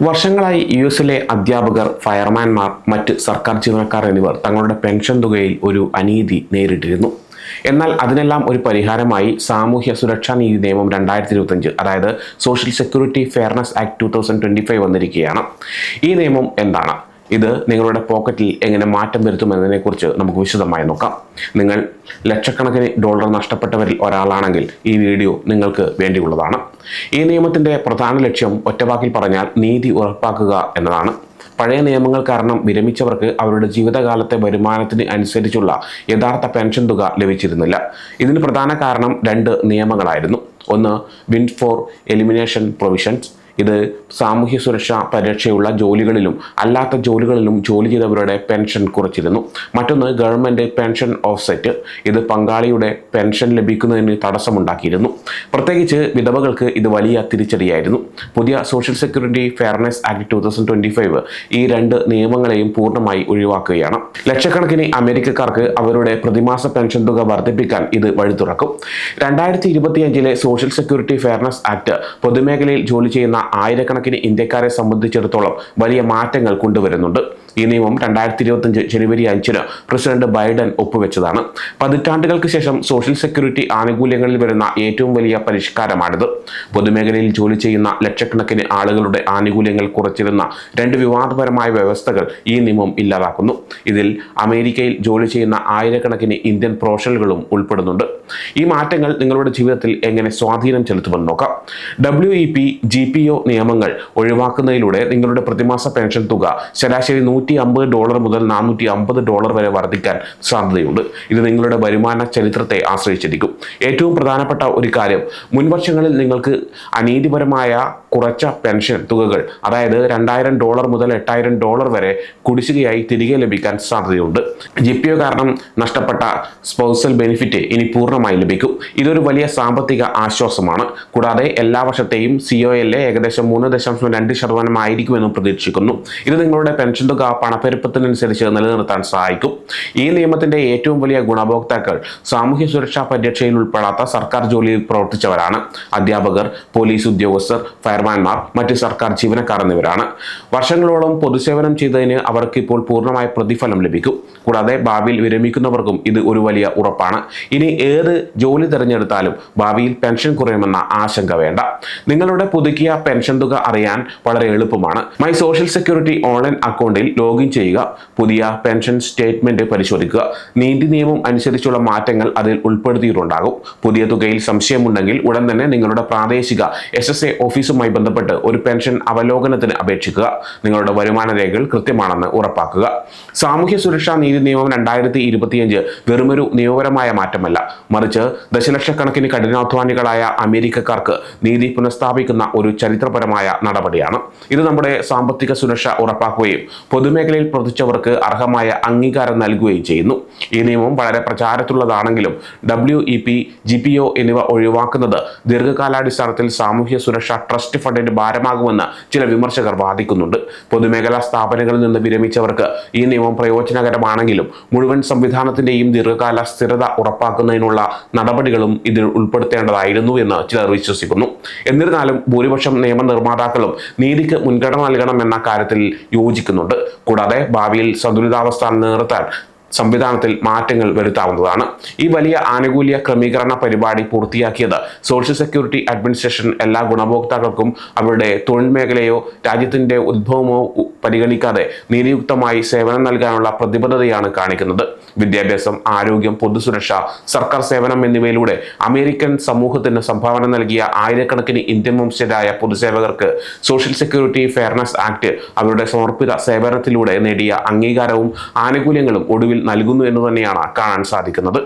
വർഷങ്ങളായി യുഎസിലെ അധ്യാപകർ, ഫയർമാൻമാർ, മറ്റ് സർക്കാർ ജീവനക്കാർ എന്നിവർ തങ്ങളുടെ പെൻഷൻ തുകയിൽ ഒരു അനീതി നേരിട്ടിരുന്നു. എന്നാൽ അതിനെല്ലാം ഒരു പരിഹാരമായി സാമൂഹ്യ സുരക്ഷാ നീതി നിയമം 2025, അതായത് സോഷ്യൽ സെക്യൂരിറ്റി ഫെയർനെസ് ആക്ട് 2025 വന്നിരിക്കുകയാണ്. ഈ നിയമം എന്താണ്? ഇത് നിങ്ങളുടെ പോക്കറ്റിൽ എങ്ങനെ മാറ്റം വരുത്തുമെന്നതിനെക്കുറിച്ച് നമുക്ക് വിശദമായി നോക്കാം. നിങ്ങൾ ലക്ഷക്കണക്കിന് ഡോളർ നഷ്ടപ്പെട്ടവരിൽ ഒരാളാണെങ്കിൽ ഈ വീഡിയോ നിങ്ങൾക്ക് വേണ്ടിയുള്ളതാണ്. ഈ നിയമത്തിൻ്റെ പ്രധാന ലക്ഷ്യം ഒറ്റവാക്കിൽ പറഞ്ഞാൽ നീതി ഉറപ്പാക്കുക എന്നതാണ്. പഴയ നിയമങ്ങൾ കാരണം വിരമിച്ചവർക്ക് അവരുടെ ജീവിതകാലത്തെ വരുമാനത്തിന് അനുസരിച്ചുള്ള യഥാർത്ഥ പെൻഷൻ തുക ലഭിച്ചിരുന്നില്ല. ഇതിന് പ്രധാന കാരണം 2 നിയമങ്ങളായിരുന്നു. ഒന്ന്, വിൻഡ് ഫോർ എലിമിനേഷൻ പ്രൊവിഷൻസ്. ഇത് സാമൂഹ്യ സുരക്ഷാ പരിരക്ഷയുള്ള ജോലികളിലും അല്ലാത്ത ജോലികളിലും ജോലി ചെയ്തവരുടെ പെൻഷൻ കുറച്ചിരുന്നു. മറ്റൊന്ന്, ഗവൺമെൻറ് പെൻഷൻ ഓഫ്സെറ്റ്. ഇത് പങ്കാളിയുടെ പെൻഷൻ ലഭിക്കുന്നതിന് തടസ്സമുണ്ടാക്കിയിരുന്നു. പ്രത്യേകിച്ച് വിധവകൾക്ക് ഇത് വലിയ തിരിച്ചടിയായിരുന്നു. പുതിയ സോഷ്യൽ സെക്യൂരിറ്റി ഫെയർനെസ് ആക്ട് 2025 ഈ 2 നിയമങ്ങളെയും പൂർണ്ണമായി ഒഴിവാക്കുകയാണ്. ലക്ഷക്കണക്കിന് അമേരിക്കക്കാർക്ക് അവരുടെ പ്രതിമാസ പെൻഷൻ തുക വർദ്ധിപ്പിക്കാൻ ഇത് വഴി തുറക്കും. 2025 സോഷ്യൽ സെക്യൂരിറ്റി ഫെയർനെസ് ആക്ട് പൊതുമേഖലയിൽ ജോലി ചെയ്യുന്ന ആയിരക്കണക്കിന് ഇന്ത്യക്കാരെ സംബന്ധിച്ചിടത്തോളം വലിയ മാറ്റങ്ങൾ കൊണ്ടുവരുന്നുണ്ട്. ഈ നിയമം 2025 ജനുവരി 5 പ്രസിഡന്റ് ബൈഡൻ ഒപ്പുവെച്ചതാണ്. പതിറ്റാണ്ടുകൾക്ക് ശേഷം സോഷ്യൽ സെക്യൂരിറ്റി ആനുകൂല്യങ്ങളിൽ വരുന്ന ഏറ്റവും വലിയ പരിഷ്കാരമാണിത്. പൊതുമേഖലയിൽ ജോലി ചെയ്യുന്ന ലക്ഷക്കണക്കിന് ആളുകളുടെ ആനുകൂല്യങ്ങൾ കുറച്ചിരുന്ന 2 വിവാദപരമായ വ്യവസ്ഥകൾ ഈ നിയമം ഇല്ലാതാക്കുന്നു. ഇതിൽ അമേരിക്കയിൽ ജോലി ചെയ്യുന്ന ആയിരക്കണക്കിന് ഇന്ത്യൻ പ്രൊഫഷണലുകളും ഉൾപ്പെടുന്നുണ്ട്. ഈ മാറ്റങ്ങൾ നിങ്ങളുടെ ജീവിതത്തിൽ എങ്ങനെ സ്വാധീനം ചെലുത്തുമെന്ന് നോക്കാം. WEP, GPO നിയമങ്ങൾ ഒഴിവാക്കുന്നതിലൂടെ നിങ്ങളുടെ പ്രതിമാസ പെൻഷൻ തുക ശരാശരി $150 മുതൽ $450 വരെ വർദ്ധിക്കാൻ സാധ്യതയുണ്ട്. ഇത് നിങ്ങളുടെ വരുമാന ചരിത്രത്തെ ആശ്രയിച്ചിരിക്കും. ഏറ്റവും പ്രധാനപ്പെട്ട ഒരു കാര്യം, മുൻവർഷങ്ങളിൽ നിങ്ങൾക്ക് അനീതിപരമായ കുറച്ച പെൻഷൻ തുകകൾ, അതായത് $2000 മുതൽ $8000 വരെ കുടിശ്ശികയായി തിരികെ ലഭിക്കാൻ സാധ്യതയുണ്ട്. GPO കാരണം നഷ്ടപ്പെട്ട സ്പൗസൽ ബെനിഫിറ്റ് ഇനി പൂർണ്ണമായി ലഭിക്കും. ഇതൊരു വലിയ സാമ്പത്തിക ആശ്വാസമാണ്. കൂടാതെ എല്ലാ വർഷത്തെയും COLA ഏകദേശം 3.2% ആയിരിക്കുമെന്നും പ്രതീക്ഷിക്കുന്നു. ഇത് നിങ്ങളുടെ പെൻഷൻ തുക പണപ്പെരുപ്പത്തിനനുസരിച്ച് നിലനിർത്താൻ സഹായിക്കും. ഈ നിയമത്തിന്റെ ഏറ്റവും വലിയ ഗുണഭോക്താക്കൾ സാമൂഹ്യ സുരക്ഷാ പരിരക്ഷയിൽ ഉൾപ്പെടാത്ത സർക്കാർ ജോലിയിൽ പ്രവർത്തിച്ചവരാണ്. അധ്യാപകർ, പോലീസ് ഉദ്യോഗസ്ഥർ, ഫയർമാൻമാർ, മറ്റ് സർക്കാർ ജീവനക്കാർ എന്നിവരാണ്. വർഷങ്ങളോളം പൊതുസേവനം ചെയ്തതിന് അവർക്ക് ഇപ്പോൾ പൂർണ്ണമായ പ്രതിഫലം ലഭിക്കും. കൂടാതെ ഭാവിയിൽ വിരമിക്കുന്നവർക്കും ഇത് ഒരു വലിയ ഉറപ്പാണ്. ഇനി ഏത് ജോലി തിരഞ്ഞെടുത്താലും ഭാവിയിൽ പെൻഷൻ കുറയുമെന്ന ആശങ്ക വേണ്ട. നിങ്ങളുടെ പുതുക്കിയ പെൻഷൻ തുക അറിയാൻ വളരെ എളുപ്പമാണ്. മൈ സോഷ്യൽ സെക്യൂരിറ്റി ഓൺലൈൻ അക്കൗണ്ടിൽ ലോഗിൻ ചെയ്യുക. പുതിയ പെൻഷൻ സ്റ്റേറ്റ്മെന്റ് പരിശോധിക്കുക. നീതി നിയമം അനുസരിച്ചുള്ള മാറ്റങ്ങൾ അതിൽ ഉൾപ്പെടുത്തിയിട്ടുണ്ടാകും. പുതിയ തുകയിൽ സംശയമുണ്ടെങ്കിൽ ഉടൻ തന്നെ നിങ്ങളുടെ പ്രാദേശിക SSA ഓഫീസുമായി ബന്ധപ്പെട്ട് ഒരു പെൻഷൻ അവലോകനത്തിന് അപേക്ഷിക്കുക. നിങ്ങളുടെ വരുമാന രേഖകൾ കൃത്യമാണെന്ന് ഉറപ്പാക്കുക. സാമൂഹ്യ സുരക്ഷാ നീതി നിയമം 2025 വെറുമൊരു നിയമപരമായ മാറ്റമല്ല, മറിച്ച് ദശലക്ഷക്കണക്കിന് കഠിനാധ്വാനികളായ അമേരിക്കക്കാർക്ക് നീതി പുനഃസ്ഥാപിക്കുന്ന ഒരു ചരിത്രപരമായ നടപടിയാണ്. ഇത് നമ്മുടെ സാമ്പത്തിക സുരക്ഷ ഉറപ്പാക്കുകയും പൊതുമേഖലയിൽ പ്രവർത്തിച്ചവർക്ക് അർഹമായ അംഗീകാരം നൽകുകയും ചെയ്യുന്നു. ഈ നിയമം വളരെ പ്രചാരത്തിലുള്ളതാണെങ്കിലും WEP, GPO എന്നിവ ഒഴിവാക്കുന്നത് ദീർഘകാലാടിസ്ഥാനത്തിൽ സാമൂഹ്യ സുരക്ഷാ ട്രസ്റ്റ് ഫണ്ടിന് ഭാരമാകുമെന്ന് ചില വിമർശകർ വാദിക്കുന്നുണ്ട്. പൊതുമേഖലാ സ്ഥാപനങ്ങളിൽ നിന്ന് വിരമിച്ചവർക്ക് ഈ നിയമം പ്രയോജനകരമാണെങ്കിലും മുഴുവൻ സംവിധാനത്തിന്റെയും ദീർഘകാല സ്ഥിരത ഉറപ്പാക്കുന്നതിനുള്ള നടപടികളും ഇതിൽ ഉൾപ്പെടുത്തേണ്ടതായിരുന്നു എന്ന് ചിലർ വിശ്വസിക്കുന്നു. എന്നിരുന്നാലും ഭൂരിപക്ഷം നിയമനിർമ്മാതാക്കളും നീതിക്ക് മുൻഗണന നൽകണമെന്ന കാര്യത്തിൽ യോജിക്കുന്നുണ്ട്. കൂടാതെ ഭാവിയിൽ സന്തുലിതാവസ്ഥ നിലനിർത്താൻ സംവിധാനത്തിൽ മാറ്റങ്ങൾ വരുത്താവുന്നതാണ്. ഈ വലിയ ആനുകൂല്യ ക്രമീകരണ പരിപാടി പൂർത്തിയാക്കിയത് സോഷ്യൽ സെക്യൂരിറ്റി അഡ്മിനിസ്ട്രേഷൻ എല്ലാ ഗുണഭോക്താക്കൾക്കും അവരുടെ തൊഴിൽ മേഖലയോ രാജ്യത്തിന്റെ ഉദ്ഭവമോ പരിഗണിക്കാതെ നീതിയുക്തമായി സേവനം നൽകാനുള്ള പ്രതിബദ്ധതയാണ് കാണിക്കുന്നത്. വിദ്യാഭ്യാസം, ആരോഗ്യം, പൊതുസുരക്ഷ, സർക്കാർ സേവനം എന്നിവയിലൂടെ അമേരിക്കൻ സമൂഹത്തിന് സംഭാവന നൽകിയ ആയിരക്കണക്കിന് ഇന്ത്യൻ വംശജരായ പൊതുസേവകർക്ക് സോഷ്യൽ സെക്യൂരിറ്റി ഫെയർനെസ് ആക്ട് അവരുടെ സമർപ്പിത സേവനത്തിലൂടെ നേടിയ അംഗീകാരവും ആനുകൂല്യങ്ങളും ഒടുവിൽ നൽകുന്നു എന്ന് തന്നെയാണ് കാണാൻ സാധിക്കുന്നത്.